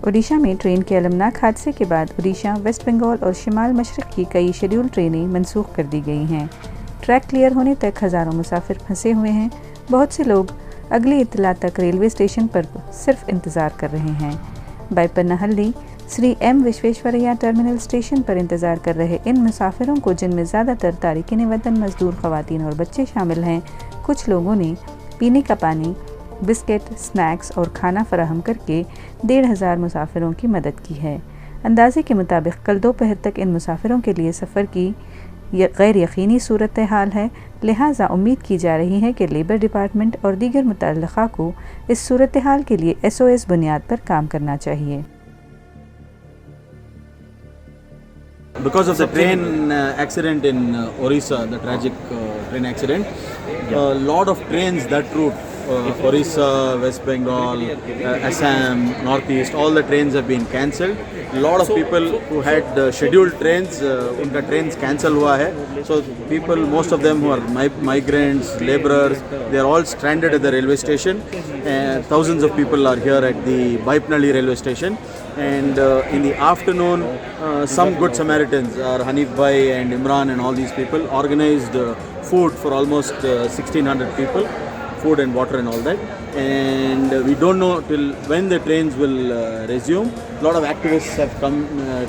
ओडिशा में ट्रेन के अलमनाक हादसे के बाद ओडिशा, वेस्ट बंगाल और शिमाल मशरक़ की कई शेड्यूल ट्रेनें मनसूख कर दी गई हैं। ट्रैक क्लियर होने तक हज़ारों मुसाफिर फंसे हुए हैं। बहुत से लोग अगली इत्तला तक रेलवे स्टेशन पर सिर्फ इंतज़ार कर रहे हैं। Baiyappanahalli Shri M Visvesvaraya terminal station पर इंतज़ार कर रहे इन मुसाफिरों को, जिनमें ज़्यादातर तारिकीन वतन, मजदूर ख़वातीन और बच्चे शामिल हैं, कुछ लोगों ने पीने का पानी, बिस्किट, स्नैक्स और खाना फराहम करके 1,500 मुसाफिरों की मदद की है। अंदाजे के मुताबिक कल दोपहर तक इन मुसाफिरों के लिए सफ़र की गैर यकीनी सूरत हाल है, लिहाजा उम्मीद की जा रही है कि लेबर डिपार्टमेंट और दीगर मुतल्लिक़ा को इस सूरत हाल के लिए SOS बुनियाद पर काम करना चाहिए। Because of the train accident in Orissa, the tragic train accident, a lot of trains that route, Orissa, West Bengal, Assam, Northeast, all the trains have been cancelled. A lot of people who had scheduled trains, unka trains cancel hua hai. So people, most of them who are migrants, laborers, they are all stranded at the railway station. Thousands of people are here at the Baipnali railway station. And in the afternoon, some good Samaritans, Hanif Bhai and Imran and all these people, organized food for almost 1,600 people, food and water and all that. And we don't know till when the trains will resume. A lot of activists have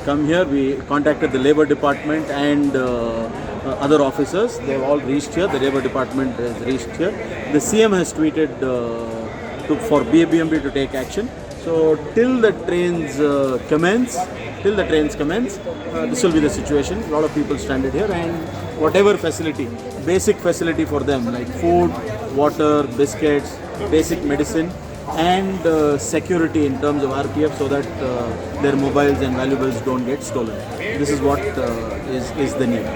come here. We contacted the Labour Department and other officers. They have all reached here. The Labour Department has reached here. The CM has tweeted for BMB to take action. So till the trains commence, this will be the situation. A lot of people stranded here, and whatever facility, basic facility for them like food, water, biscuits, basic medicine, and security in terms of RPF, so that their mobiles and valuables don't get stolen. This is what is the need.